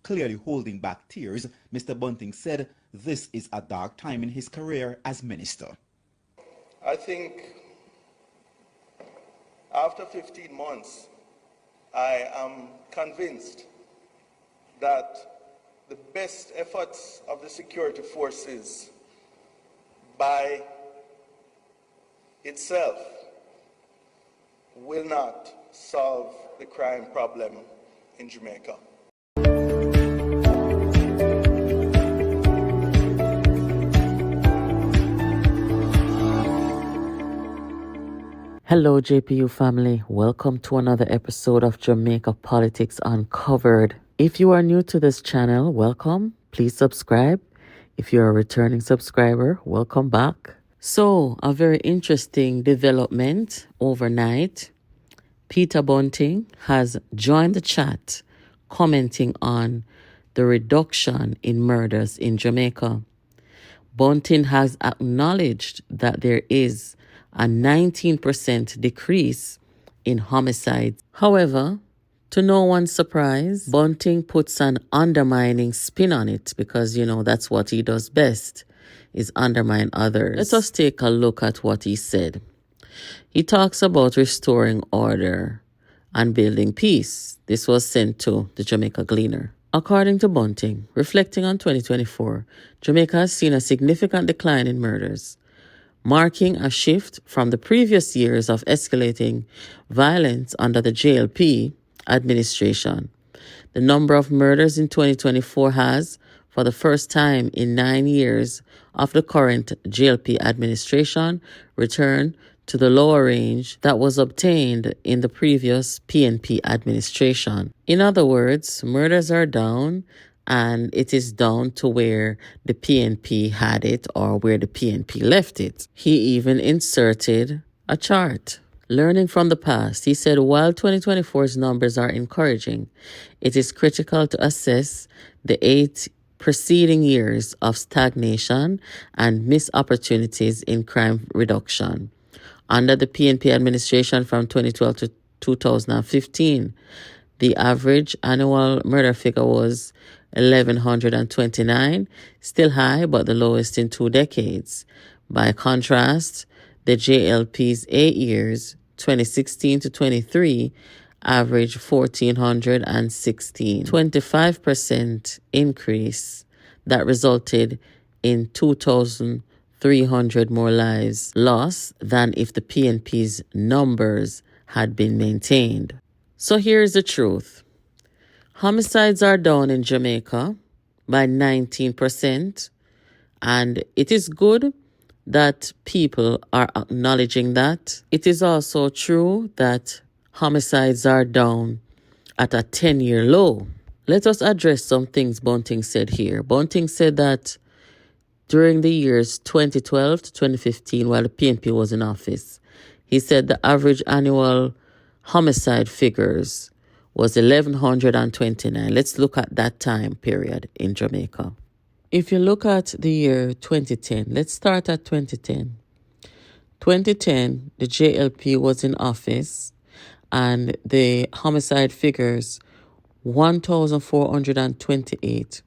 Clearly holding back tears, Mr. Bunting said this is a dark time in his career as minister. I think after 15 months, I am convinced that the best efforts of the security forces by itself will not solve the crime problem in Jamaica. Hello, JPU family. Welcome to another episode of Jamaica Politics Uncovered. If you are new to this channel, welcome. Please subscribe. If you're a returning subscriber, welcome back. So, a very interesting development overnight. Peter Bunting has joined the chat, commenting on the reduction in murders in Jamaica. Bunting has acknowledged that there is a 19% decrease in homicides. However, to no one's surprise, Bunting puts an undermining spin on it because, that's what he does best, is undermine others. Let us take a look at what he said. He talks about restoring order and building peace. This was sent to the Jamaica Gleaner. According to Bunting, reflecting on 2024, Jamaica has seen a significant decline in murders, marking a shift from the previous years of escalating violence under the JLP administration. The number of murders in 2024 has, for the first time in 9 years of the current JLP administration, returned to the lower range that was obtained in the previous PNP administration. In other words, murders are down, and it is down to where the PNP had it or where the PNP left it. He even inserted a chart. Learning from the past, he said, while 2024's numbers are encouraging, it is critical to assess the 8 preceding years of stagnation and missed opportunities in crime reduction. Under the PNP administration from 2012 to 2015, the average annual murder figure was 1,129, still high, but the lowest in 2 decades. By contrast, the JLP's 8 years, 2016 to 23, averaged 1,416, 25% increase that resulted in 2,300 more lives lost than if the PNP's numbers had been maintained. So here's the truth. Homicides are down in Jamaica by 19%, and it is good that people are acknowledging that. It is also true that homicides are down at a 10-year low. Let us address some things Bunting said here. Bunting said that during the years 2012 to 2015, while the PNP was in office, he said the average annual homicide figures was 1,129. Let's look at that time period in Jamaica. If you look at the year 2010, let's start at 2010. 2010, the JLP was in office and the homicide figures, 1,428,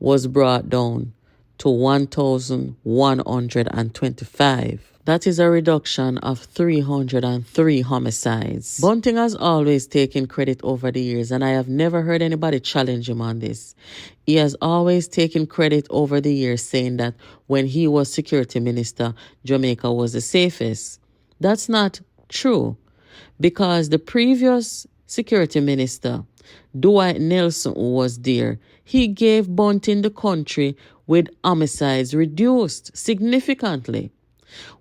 was brought down to 1,125. That is a reduction of 303 homicides. Bunting has always taken credit over the years, and I have never heard anybody challenge him on this. He has always taken credit over the years, saying that when he was security minister, Jamaica was the safest. That's not true, because the previous security minister, Dwight Nelson, who was there, he gave Bunting the country with homicides reduced significantly.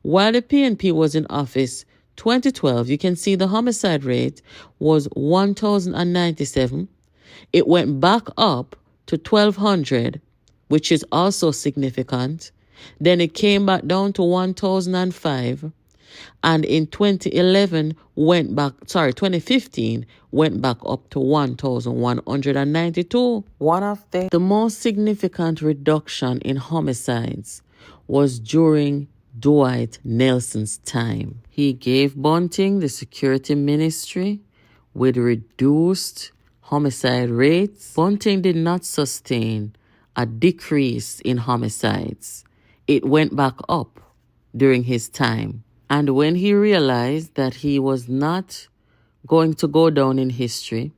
While the PNP was in office, 2012, you can see the homicide rate was 1,097. It went back up to 1,200, which is also significant. Then it came back down to 1,005. And in 2015 went back up to 1,192. One of the most significant reduction in homicides was during Dwight Nelson's time. He gave Bunting the security ministry with reduced homicide rates, Bunting did not sustain a decrease in homicides. It went back up during his time. And when he realized that he was not going to go down in history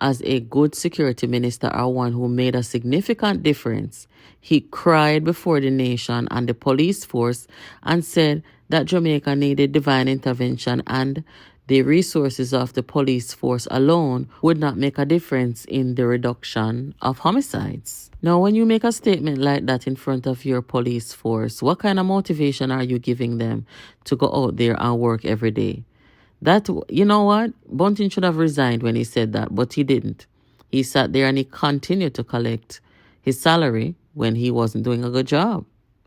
as a good security minister or one who made a significant difference, he cried before the nation and the police force and said that Jamaica needed divine intervention and the resources of the police force alone would not make a difference in the reduction of homicides. Now, when you make a statement like that in front of your police force, what kind of motivation are you giving them to go out there and work every day? That, you know what? Bunting should have resigned when he said that, but he didn't. He sat there and he continued to collect his salary when he wasn't doing a good job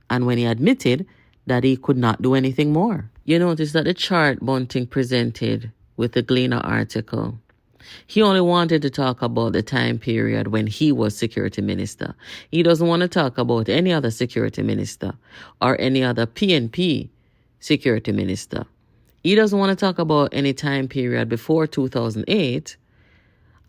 and when he admitted that he could not do anything more. You notice that the chart Bunting presented with the Gleaner article, he only wanted to talk about the time period when he was security minister. He doesn't want to talk about any other security minister or any other PNP security minister. He doesn't want to talk about any time period before 2008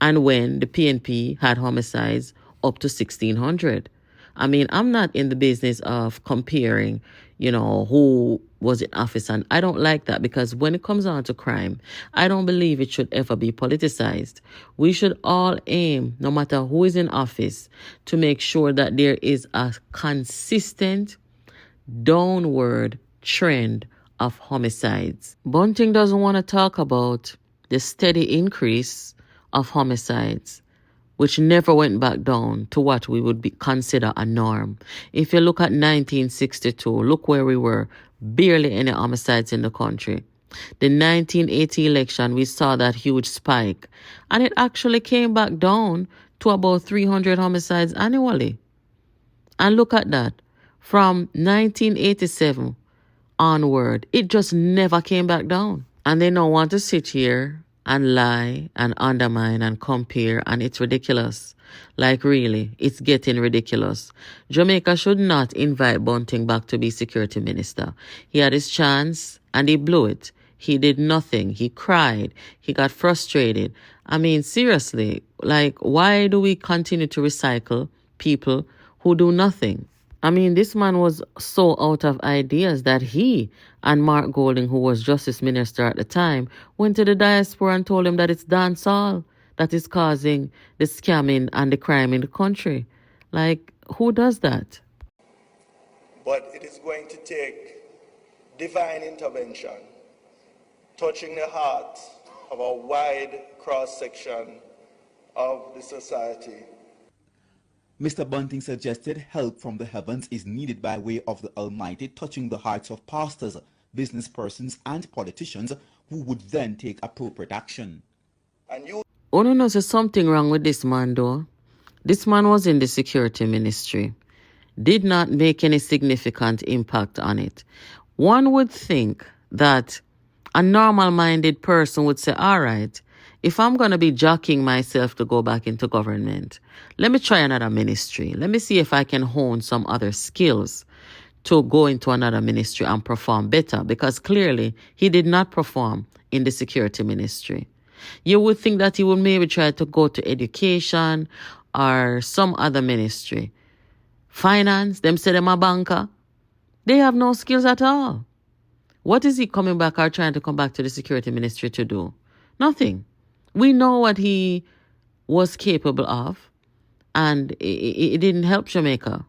and when the PNP had homicides up to 1,600. I mean, I'm not in the business of comparing, who was in office. And I don't like that because when it comes on to crime, I don't believe it should ever be politicized. We should all aim, no matter who is in office, to make sure that there is a consistent downward trend of homicides. Bunting doesn't want to talk about the steady increase of homicides, which never went back down to what we would consider a norm. If you look at 1962, look where we were, barely any homicides in the country. The 1980 election, we saw that huge spike, and it actually came back down to about 300 homicides annually. And look at that. From 1987 onward, it just never came back down. And they don't want to sit here and lie and undermine and compare, and it's ridiculous. Like, really, it's getting ridiculous. Jamaica should not invite Bunting back to be security minister. He had his chance and he blew it. He did nothing. He cried. He got frustrated. I mean, seriously, like, why do we continue to recycle people who do nothing? I mean, this man was so out of ideas that he and Mark Golding, who was justice minister at the time, went to the diaspora and told him that it's dancehall that is causing the scamming and the crime in the country. Like, who does that? But it is going to take divine intervention, touching the heart of a wide cross-section of the society. Mr. Bunting suggested help from the heavens is needed by way of the Almighty, touching the hearts of pastors, business persons, and politicians who would then take appropriate action. Oh, no, there's something wrong with this man, though. This man was in the security ministry, did not make any significant impact on it. One would think that a normal-minded person would say, all right, if I'm going to be jockeying myself to go back into government, let me try another ministry. Let me see if I can hone some other skills to go into another ministry and perform better, because clearly he did not perform in the security ministry. You would think that he would maybe try to go to education or some other ministry. Finance, them say them a banker. They have no skills at all. What is he coming back or trying to come back to the security ministry to do? Nothing. We know what he was capable of, and it didn't help Jamaica.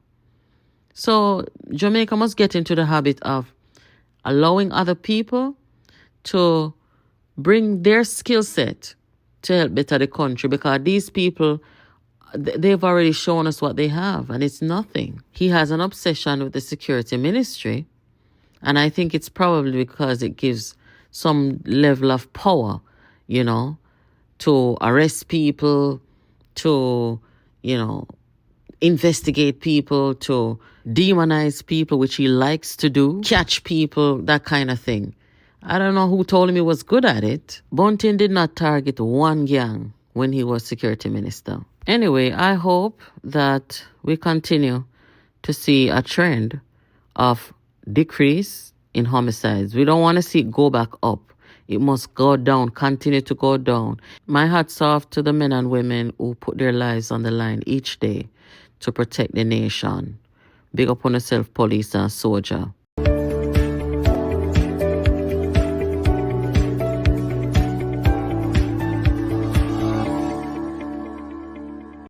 So Jamaica must get into the habit of allowing other people to bring their skill set to help better the country, because these people, they've already shown us what they have, and it's nothing. He has an obsession with the security ministry, and I think it's probably because it gives some level of power, to arrest people, to, investigate people, to demonize people, which he likes to do, catch people, that kind of thing. I don't know who told him he was good at it. Bunting did not target one gang when he was security minister. Anyway, I hope that we continue to see a trend of decrease in homicides. We don't want to see it go back up. It must go down, continue to go down. My hat's off to the men and women who put their lives on the line each day to protect the nation. Big up on yourself, police and soldier.